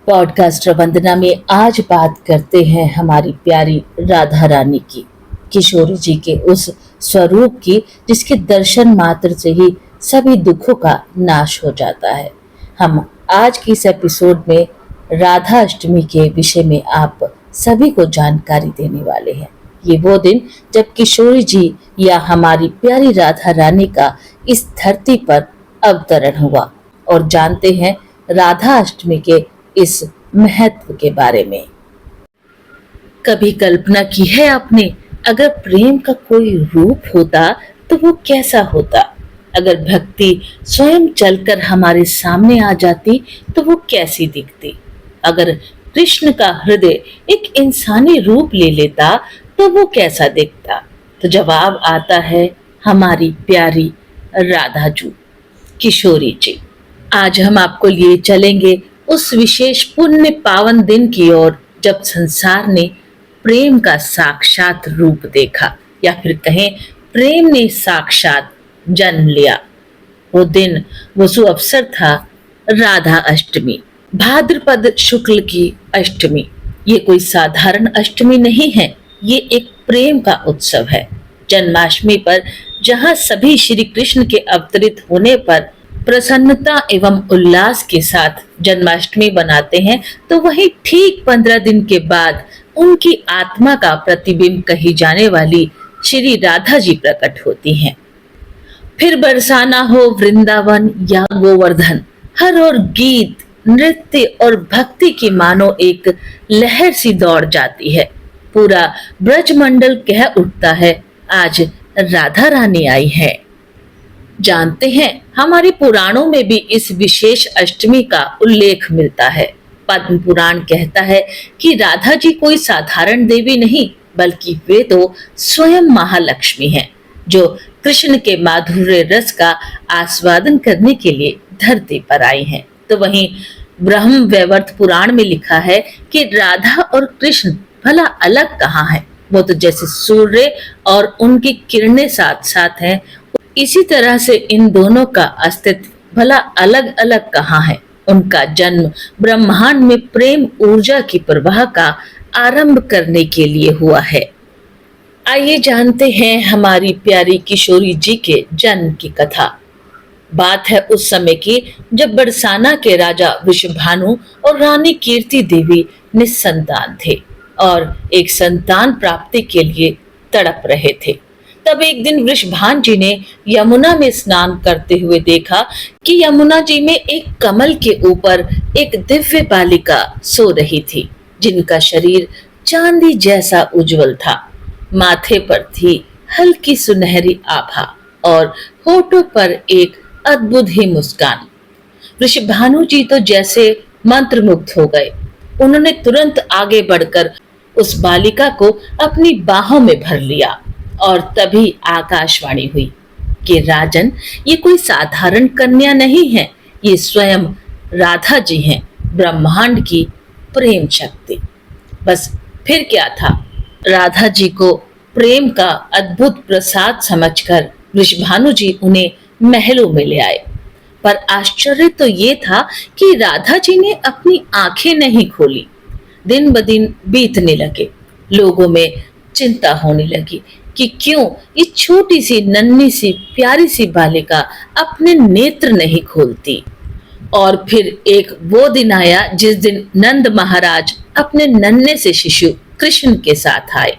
Podcaster वंदना में आज बात करते हैं हमारी प्यारी राधा रानी की, किशोरी जी के उस स्वरूप की जिसके दर्शन मात्र से ही सभी दुखों का नाश हो जाता है। हम आज की इस एपिसोड में राधा अष्टमी के विषय में आप सभी को जानकारी देने वाले हैं। ये वो दिन जब किशोरी जी या हमारी प्यारी राधा रानी का इस धरती पर अवतरण हुआ, और जानते हैं राधा अष्टमी के इस महत्व के बारे में। कभी कल्पना की है आपने, अगर प्रेम का कोई रूप होता तो वो कैसा होता? अगर भक्ति स्वयं चलकर हमारे सामने आ जाती तो वो कैसी दिखती? अगर कृष्ण का हृदय एक इंसानी रूप ले लेता तो वो कैसा दिखता? तो जवाब आता है हमारी प्यारी राधा जी, किशोरी जी। आज हम आपको लिए चलेंगे उस विशेष पुण्य पावन दिन की ओर जब संसार ने प्रेम का साक्षात रूप देखा, या फिर कहें प्रेम ने साक्षात जन्म लिया। वो दिन, वो सु अवसर था राधा अष्टमी, भाद्रपद शुक्ल की अष्टमी। ये कोई साधारण अष्टमी नहीं है, ये एक प्रेम का उत्सव है। जन्माष्टमी पर जहां सभी श्री कृष्ण के अवतरित होने पर प्रसन्नता एवं उल्लास के साथ जन्माष्टमी बनाते हैं, तो वही ठीक 15 दिन के बाद उनकी आत्मा का प्रतिबिंब कही जाने वाली श्री राधा जी प्रकट होती हैं। फिर बरसाना हो वृंदावन या गोवर्धन, हर ओर गीत, नृत्य और भक्ति की मानो एक लहर सी दौड़ जाती है। पूरा ब्रजमंडल कह उठता है, आज राधा रानी आई है। जानते हैं, हमारे पुराणों में भी इस विशेष अष्टमी का उल्लेख मिलता है। पद्म पुराण कहता है कि राधा जी कोई साधारण देवी नहीं, बल्कि वे तो स्वयं महालक्ष्मी हैं, जो कृष्ण के माधुर्य रस का आस्वादन करने के लिए धरती पर आई हैं। तो वहीं ब्रह्म वैवर्त पुराण में लिखा है कि राधा और कृष्ण भला अलग कहाँ हैं? वो तो जैसे सूर्य और उनकी किरणें साथ साथ हैं, इसी तरह से इन दोनों का अस्तित्व भला अलग अलग कहाँ है। उनका जन्म ब्रह्मांड में प्रेम ऊर्जा की प्रवाह का आरंभ करने के लिए हुआ है। आइए जानते हैं हमारी प्यारी किशोरी जी के जन्म की कथा। बात है उस समय की जब बरसाना के राजा वृषभानु और रानी कीर्ति देवी निस्संतान थे और एक संतान प्राप्ति के लिए तड़प रहे थे। तब एक दिन वृषभान जी ने यमुना में स्नान करते हुए देखा कि यमुना जी में एक कमल के ऊपर एक दिव्य बालिका सो रही थी, जिनका शरीर चांदी जैसा उज्जवल था। माथे पर थी हल्की सुनहरी आभा और होठों पर एक अद्भुत ही मुस्कान। वृषभानु जी तो जैसे मंत्रमुग्ध हो गए। उन्होंने तुरंत आगे बढ़कर उस बालिका को अपनी बाहों में भर लिया, और तभी आकाशवाणी हुई कि राजन, ये कोई साधारण कन्या नहीं है, ये स्वयं राधा जी हैं, ब्रह्मांड की प्रेम शक्ति। बस फिर क्या था, राधा जी को प्रेम का अद्भुत प्रसाद समझकर वृषभानु जी उन्हें महलों में ले आए। पर आश्चर्य तो ये था कि राधा जी ने अपनी आंखें नहीं खोली। दिन ब दिन बीतने लगे, लोगों में चिंता होने लगी कि क्यों ये छोटी सी नन्ही सी प्यारी सी बालिका अपने नेत्र नहीं खोलती। और फिर एक वो दिन आया जिस दिन नंद महाराज अपने नन्हे से शिशु कृष्ण के साथ आए।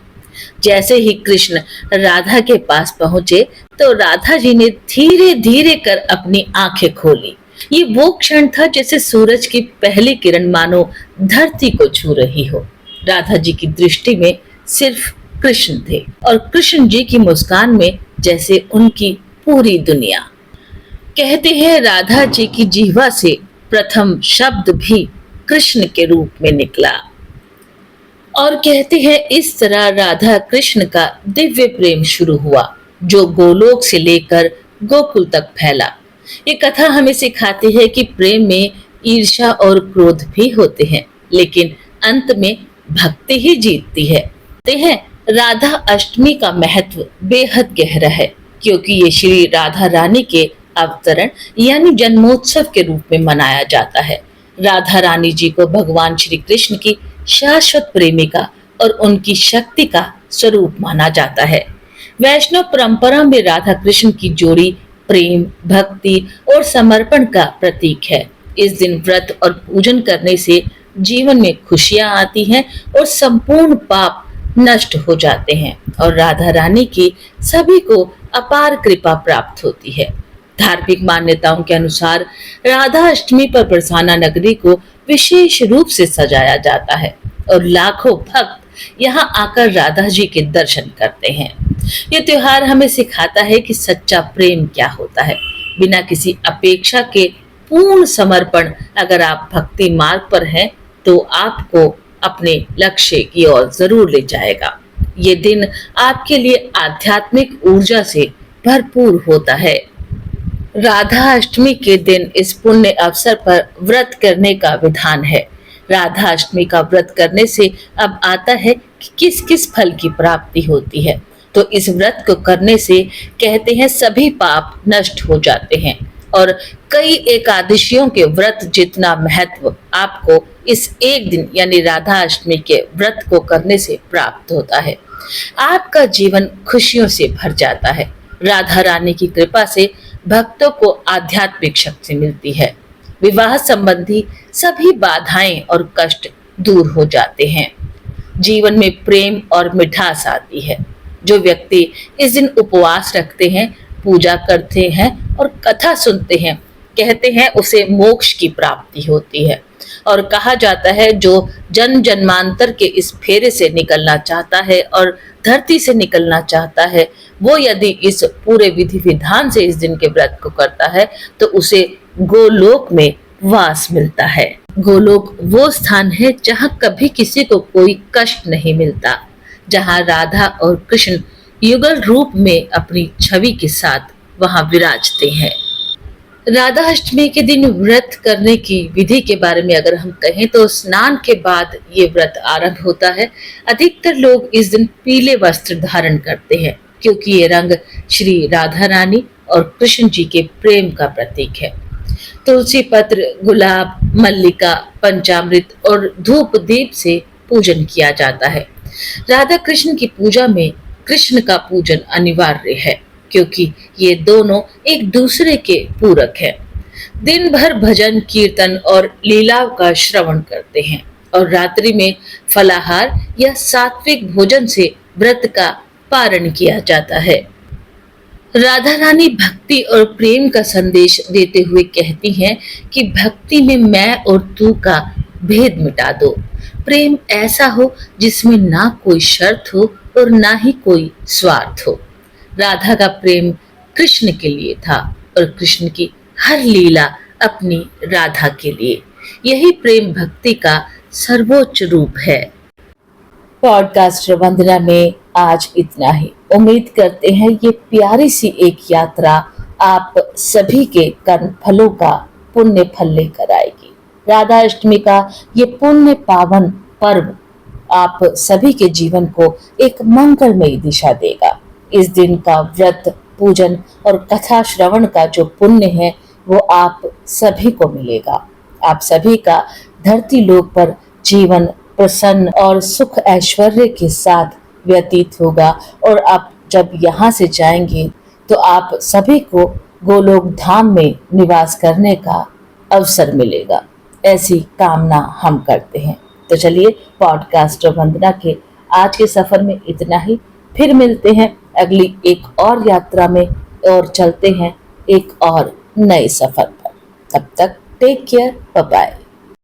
जैसे ही कृष्ण राधा के पास पहुंचे तो राधा जी ने धीरे धीरे कर अपनी आंखें खोली। ये वो क्षण था जैसे सूरज की पहली किरण मानो धरती को छू रही हो। राधा जी की दृष्टि में सिर्फ कृष्ण थे, और कृष्ण जी की मुस्कान में जैसे उनकी पूरी दुनिया। कहते हैं राधा जी की जिह्वा से प्रथम शब्द भी कृष्ण के रूप में निकला, और कहते हैं इस तरह राधा कृष्ण का दिव्य प्रेम शुरू हुआ, जो गोलोक से लेकर गोकुल तक फैला। ये कथा हमें सिखाती है कि प्रेम में ईर्ष्या और क्रोध भी होते हैं, लेकिन अंत में भक्ति ही जीतती है। राधा अष्टमी का महत्व बेहद गहरा है, क्योंकि ये श्री राधा रानी के अवतरण यानी जन्मोत्सव के रूप में मनाया जाता है। राधा रानी जी को भगवान श्री कृष्ण की शाश्वत प्रेमिका और उनकी शक्ति का स्वरूप माना जाता है। वैष्णव परंपरा में राधा कृष्ण की जोड़ी प्रेम, भक्ति और समर्पण का प्रतीक है। इस दिन व्रत और पूजन करने से जीवन में खुशियां आती हैं और संपूर्ण पाप नष्ट हो जाते हैं और राधा रानी की सभी को अपार कृपा प्राप्त होती है। धार्मिक मान्यताओं के अनुसार राधा अष्टमी पर बरसाना नगरी को विशेष रूप से सजाया जाता है और लाखों भक्त यहाँ आकर राधा जी के दर्शन करते हैं। ये त्योहार हमें सिखाता है कि सच्चा प्रेम क्या होता है। बिना किसी अपेक्षा के पूर्ण समर्पण अगर आप भक्ति मार्ग पर हैं तो आपको अपने लक्ष्य की ओर जरूर ले जाएगा। ये दिन आपके लिए आध्यात्मिक ऊर्जा से भरपूर होता है। राधा अष्टमी के दिन इस पुण्य अवसर पर व्रत करने का विधान है। राधा अष्टमी का व्रत करने से अब आता है कि किस किस फल की प्राप्ति होती है। तो इस व्रत को करने से कहते हैं सभी पाप नष्ट हो जाते हैं और कई एकादशियों के व्रत जितना महत्व आपको इस एक दिन यानी राधा अष्टमी के व्रत को करने से प्राप्त होता है। आपका जीवन खुशियों से भर जाता है। राधा रानी की कृपा से भक्तों को आध्यात्मिक शक्ति मिलती है। विवाह संबंधी सभी बाधाएं और कष्ट दूर हो जाते हैं। जीवन में प्रेम और मिठास आती है। जो व्यक्ति इस दिन उपवास रखते हैं, पूजा करते हैं और कथा सुनते हैं, कहते हैं उसे मोक्ष की प्राप्ति होती है। और कहा जाता है जो जन्म जन्मांतर के इस फेरे से निकलना चाहता है और धरती से निकलना चाहता है, वो यदि इस पूरे विधि विधान से इस दिन के व्रत को करता है तो उसे गोलोक में वास मिलता है। गोलोक वो स्थान है जहाँ कभी किसी को कोई कष्ट नहीं मिलता, जहाँ राधा और कृष्ण युगल रूप में अपनी छवि के साथ वहां विराजते हैं। राधा अष्टमी के दिन व्रत करने की विधि के बारे में अगर हम कहें तो स्नान के बाद ये व्रत आरंभ होता है। अधिकतर लोग इस दिन पीले वस्त्र धारण करते हैं क्योंकि ये रंग श्री राधा रानी और कृष्ण जी के प्रेम का प्रतीक है। तुलसी पत्र, गुलाब, मल्लिका, पंचामृत और धूप दीप से पूजन किया जाता है। राधा कृष्ण की पूजा में कृष्ण का पूजन अनिवार्य है क्योंकि ये दोनों एक दूसरे के पूरक हैं। दिन भर भजन, कीर्तन और लीलाओं का श्रवण करते हैं और रात्रि में फलाहार या सात्विक भोजन से व्रत का पारण किया जाता है। राधा रानी भक्ति और प्रेम का संदेश देते हुए कहती हैं कि भक्ति में मैं और तू का भेद मिटा दो। प्रेम ऐसा हो जिसमें ना कोई शर्त हो और ना ही कोई स्वार्थ हो। राधा का प्रेम कृष्ण के लिए था और कृष्ण की हर लीला अपनी राधा के लिए। यही प्रेम भक्ति का सर्वोच्च रूप है। पॉडकास्ट वंदना में आज इतना ही। उम्मीद करते हैं ये प्यारी सी एक यात्रा आप सभी के कर्म फलों का पुण्य फल लेकर आएगी। राधा अष्टमी का ये पुण्य पावन पर्व आप सभी के जीवन को एक मंगलमयी दिशा देगा। इस दिन का व्रत, पूजन और कथा श्रवण का जो पुण्य है वो आप सभी को मिलेगा। आप सभी का धरती लोक पर जीवन प्रसन्न और सुख ऐश्वर्य के साथ व्यतीत होगा और आप जब यहाँ से जाएंगे तो आप सभी को गोलोक धाम में निवास करने का अवसर मिलेगा। ऐसी कामना हम करते हैं। तो चलिए पॉडकास्ट वंदना के आज के सफर में इतना ही। फिर मिलते हैं अगली एक और यात्रा में और चलते हैं एक और नए सफर पर। तब तक टेक केयर, बाय बाय।